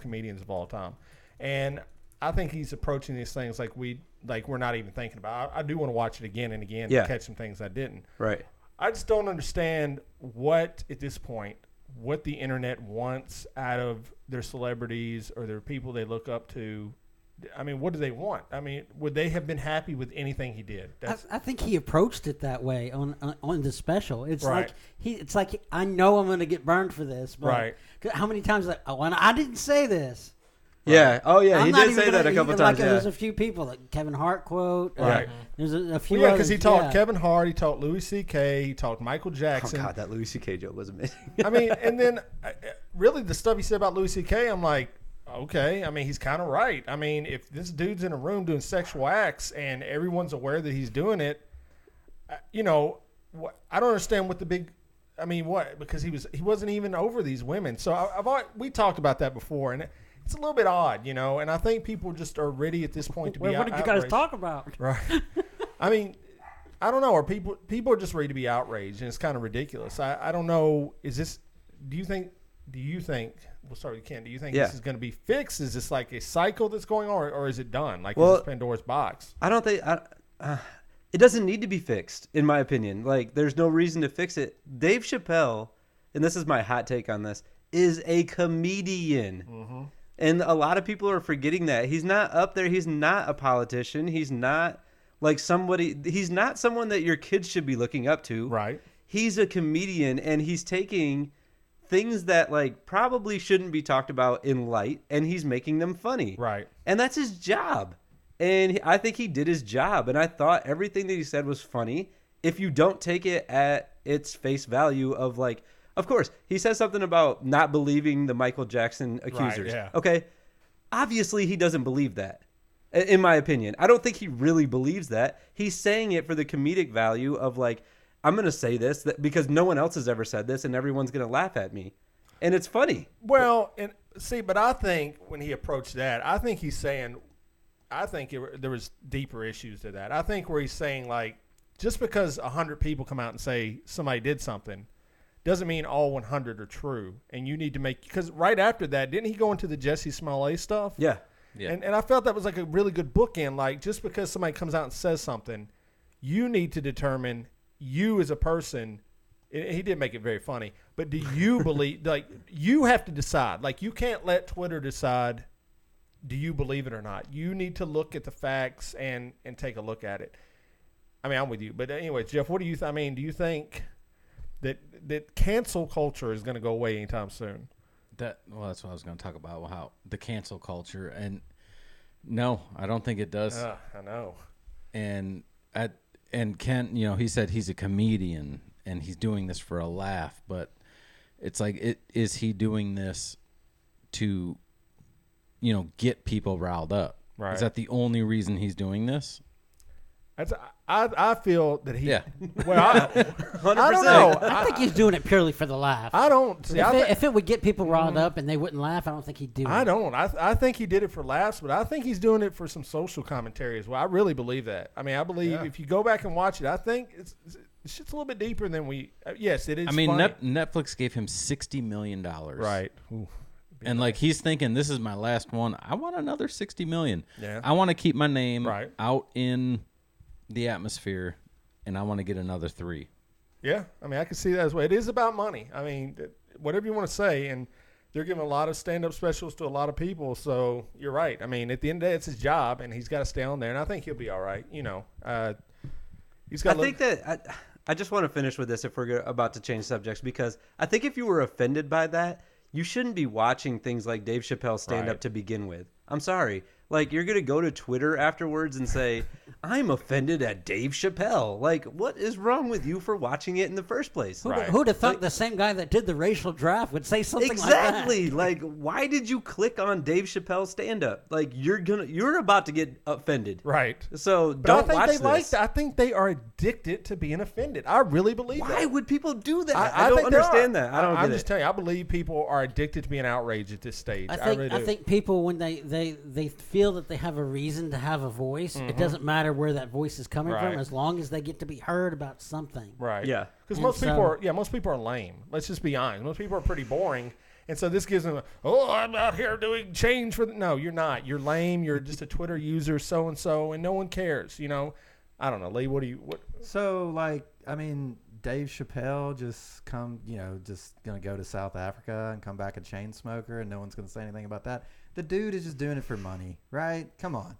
comedians of all time. And I think he's approaching these things like we're not even thinking about. I do want to watch it again and again to catch some things I didn't. Right. I just don't understand at this point, what the internet wants out of their celebrities or their people they look up to. I mean, what do they want? I mean, would they have been happy with anything he did? I think he approached it that way on the special. It's right. like I know I'm going to get burned for this. But right. How many times I didn't say this. Yeah. Oh, yeah. I'm he did say that a couple times. There's a few people, like Kevin Hart quote. Right. There's a few. Well, yeah, because he talked Kevin Hart, he talked Louis C.K., he talked Michael Oh, Jackson. God, that Louis C.K. joke was amazing. I mean, and then really the stuff he said about Louis C.K., I'm like, okay. I mean, he's kind of right. I mean, if this dude's in a room doing sexual acts and everyone's aware that he's doing it, I don't understand what the big. I mean, what? Because he wasn't even over these women. So we talked about that before, and it's a little bit odd, and I think people just are ready at this point to be. What did you guys talk about? Right. I mean, I don't know. Are people are just ready to be outraged, and it's kind of ridiculous. I don't know. Is this? Do you think? We'll start with Ken. Do you think this is going to be fixed? Is this like a cycle that's going on, or is it done? Like, is this Pandora's box? I don't think it doesn't need to be fixed, in my opinion. Like, there's no reason to fix it. Dave Chappelle, and this is my hot take on this, is a comedian. Mm-hmm. And a lot of people are forgetting that. He's not up there. He's not a politician. He's not like he's not someone that your kids should be looking up to. Right. He's a comedian, and he's taking things that like probably shouldn't be talked about in light, and he's making them funny. Right. And that's his job. And I think he did his job. And I thought everything that he said was funny. If you don't take it at its face value of like, of course, he says something about not believing the Michael Jackson accusers. Right, yeah. Okay. Obviously, he doesn't believe that, in my opinion. I don't think he really believes that. He's saying it for the comedic value of like, I'm going to say this because no one else has ever said this and everyone's going to laugh at me. And it's funny. Well, but I think when he approached that, I think he's saying, there was deeper issues to that. I think where he's saying like, just because 100 people come out and say somebody did something doesn't mean all 100 are true. And you need to because right after that, didn't he go into the Jessi Smollett stuff? Yeah. Yeah. And I felt that was like a really good bookend. Like, just because somebody comes out and says something, you need to determine you as a person. He did make it very funny, but do you believe, like, you have to decide. Like, you can't let Twitter decide, do you believe it or not? You need to look at the facts and take a look at it. I mean, I'm with you. But anyway, Jeff, what do you do you think that cancel culture is going to go away anytime soon? That's what I was going to talk about, how the cancel culture. And no, I don't think it does. I know. And Ken, he said he's a comedian and he's doing this for a laugh, but it's like, is he doing this to, get people riled up? Right. Is that the only reason he's doing this? I feel that he. Yeah. Well, I don't know. I think he's doing it purely for the laugh. I don't. See, if it would get people riled up and they wouldn't laugh, I don't think he'd do it. I don't. I think he did it for laughs, but I think he's doing it for some social commentary as well. I really believe that. I mean, I believe if you go back and watch it, I think it's shit's a little bit deeper than we. Yes, it is. I mean, funny. Netflix gave him $60 million. Right. Ooh. And like he's thinking, this is my last one. I want another $60 million. Yeah. I want to keep my name right out in the atmosphere, and I want to get another 3. Yeah, I mean, I can see that as well. It is about money. I mean, whatever you want to say, and they're giving a lot of stand-up specials to a lot of people. So you're right. I mean, at the end of the day, it's his job, and he's got to stay on there. And I think he'll be all right. He's got. I just want to finish with this if we're about to change subjects, because I think if you were offended by that, you shouldn't be watching things like Dave Chappelle stand-up to begin with. I'm sorry. Like, you're going to go to Twitter afterwards and say, I'm offended at Dave Chappelle. Like, what is wrong with you for watching it in the first place? Who'd have thought the same guy that did the racial draft would say something exactly. like that? Like, why did you click on Dave Chappelle's stand-up? Like, you're about to get offended. Right. So but don't I think watch this. I think they are addicted to being offended. I really believe that. Why would people do that? I don't think understand that. I'm just telling you, I believe people are addicted to being outraged at this stage. I think people, when they feel that they have a reason to have a voice, it doesn't matter where that voice is coming from, as long as they get to be heard about something. Right. Yeah. Because most people are lame. Let's just be honest. Most people are pretty boring. And so this gives them, I'm out here doing change for no, you're not. You're lame. You're just a Twitter user, so-and-so, and no one cares, I don't know, Lee, what? So, Dave Chappelle just going to go to South Africa and come back a chain smoker, and no one's going to say anything about that. The dude is just doing it for money, right? Come on.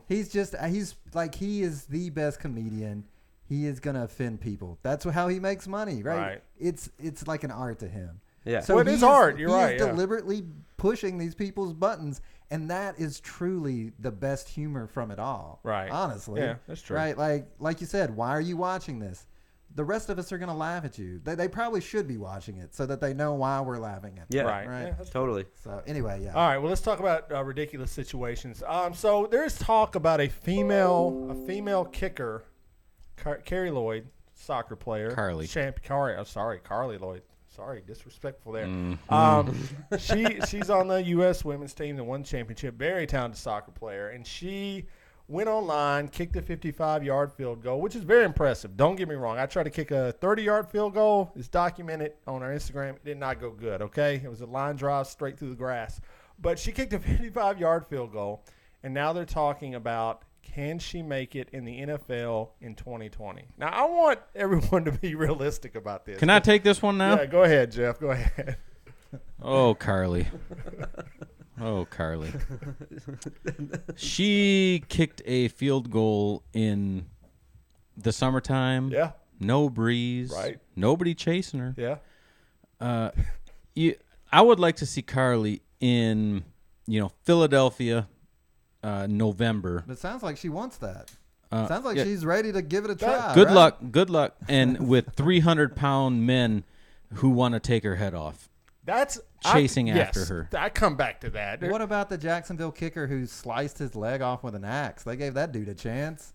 He is the best comedian. He is going to offend people. That's how he makes money, right? It's like an art to him. Yeah. So it is art. You're right. He's deliberately pushing these people's buttons, and that is truly the best humor from it all. Right. Honestly. Yeah, that's true. Right. Like you said, why are you watching this? The rest of us are going to laugh at you. They probably should be watching it so that they know why we're laughing at them. Yeah. Right. Right. Yeah, Totally. So anyway, yeah. All right. Well, let's talk about ridiculous situations. So there's talk about a female kicker, Carli Lloyd, soccer player. Carli. Carli Lloyd. Sorry, disrespectful there. Mm-hmm. She's on the U.S. women's team that won the championship. Very talented soccer player, and she went online, kicked a 55-yard field goal, which is very impressive. Don't get me wrong. I tried to kick a 30-yard field goal. It's documented on our Instagram. It did not go good, okay? It was a line drive straight through the grass. But she kicked a 55-yard field goal, and now they're talking about can she make it in the NFL in 2020? Now, I want everyone to be realistic about this. Can I take this one now? Yeah, go ahead, Jeff. Go ahead. Oh, Carli. Oh, Carli. She kicked a field goal in the summertime. Yeah. No breeze. Right. Nobody chasing her. Yeah. I would like to see Carli in, Philadelphia, November. It sounds like she wants that. Sounds like yeah. she's ready to give it a try. Good right? luck. And with 300-pound men who want to take her head off. That's chasing after her. I come back to that. What about the Jacksonville kicker who sliced his leg off with an axe? They gave that dude a chance.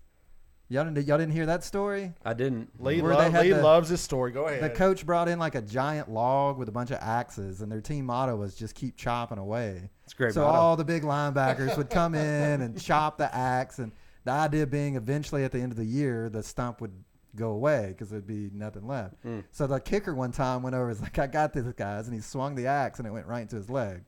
Y'all didn't hear that story? I didn't. Lee loves this story. Go ahead. The coach brought in like a giant log with a bunch of axes, and their team motto was just keep chopping away. It's great. So motto. all the big linebackers would come in and chop the axe, and the idea being eventually at the end of the year, the stump would go away because there'd be nothing left. So the kicker one time went over, was like, I got this, guys, and he swung the axe, and it went right into his leg.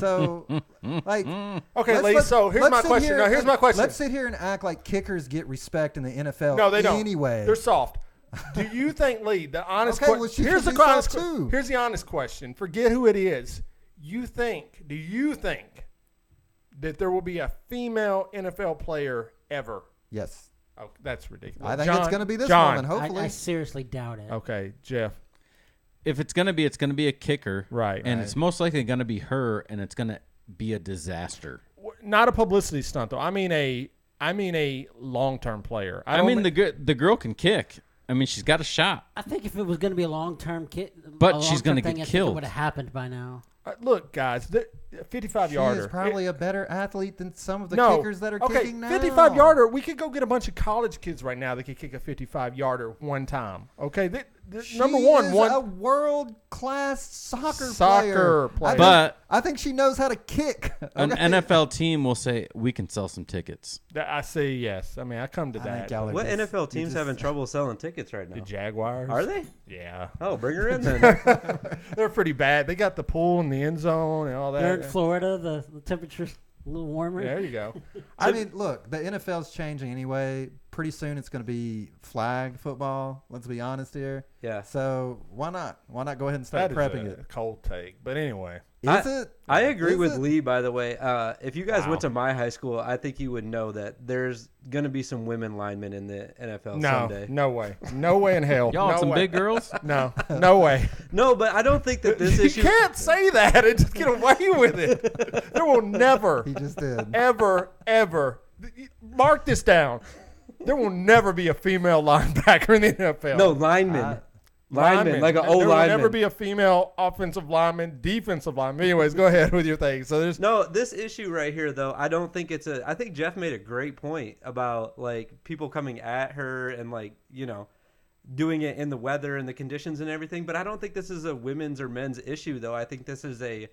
So, okay, Lee. So here's my question. Here's my question. Let's sit here and act like kickers get respect in the NFL. No, they don't. Anyway, they're soft. Do you think, Lee? The honest Okay, well, question. she Here's could the be honest. soft too. Here's the honest question. Forget who it is. Do you think that there will be a female NFL player ever? Yes. Oh, that's ridiculous. I think it's going to be this John. woman. Hopefully, I seriously doubt it. Okay, Jeff. If it's going to be, it's going to be a kicker. Right. And right. it's most likely going to be her, and it's going to be a disaster. Not a publicity stunt, though. I mean a long-term player. The girl can kick. I mean, she's got a shot. I think if it was going to be a long-term But she's going to get killed. It would have happened by now. Look, guys, the 55-yarder. She is probably a better athlete than some of the kickers that are kicking now. 55-yarder, we could go get a bunch of college kids right now that could kick a 55-yarder one time. Okay, number one, a world-class soccer player. But I think she knows how to kick. Okay? An NFL team will say, we can sell some tickets. I say yes. I mean, I come to that. What NFL team's having trouble selling tickets right now? The Jaguars. Are they? Yeah. Oh, bring her in then. They're pretty bad. They got the pool in the end zone and all that. They're in Florida. The temperature's a little warmer. There you go. I mean, look, the NFL's changing anyway. Pretty soon it's going to be flag football. Let's be honest here. Yeah. So why not? Why not go ahead and start prepping it? Cold take. But anyway. Is it? I agree Is with it? Lee, by the way. If you guys went to my high school, I think you would know that there's going to be some women linemen in the NFL someday. No way. No way in hell. Y'all want some way. big girls? No way. No, but I don't think that this issue. You can't say that and just get away with it. There will never, He just did. ever, mark this down. There will never be a female linebacker in the NFL. No, linemen. Linemen, like an old There lineman. will never be a female offensive lineman, defensive lineman. Anyways, go ahead with your thing. So there's No, this issue right here, though, I don't think it's a. I think Jeff made a great point about like people coming at her and like doing it in the weather and the conditions and everything. But I don't think this is a women's or men's issue, though. I think this is a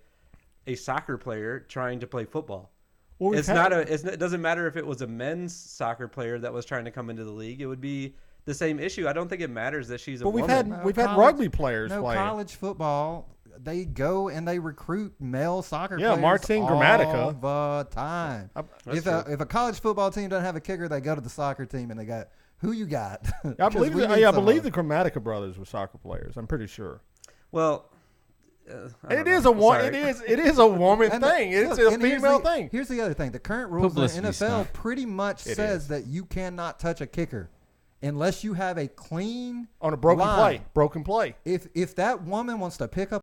soccer player trying to play football. Well, It doesn't matter if it was a men's soccer player that was trying to come into the league. It would be the same issue. I don't think it matters that she's a woman. we've had rugby players No playing. college football they go and they recruit male soccer Yeah, players Martin all Gramatica. the time. If a college football team doesn't have a kicker, they go to the soccer team and they got, who you got? I believe the Gramatica brothers were soccer players. I'm pretty sure. Well, It is a woman thing. It's a female thing. Here's the other thing. The current rules in the Publicity NFL stunt. pretty much says that you cannot touch a kicker unless you have a clean On a broken line. play. If that woman wants to pick up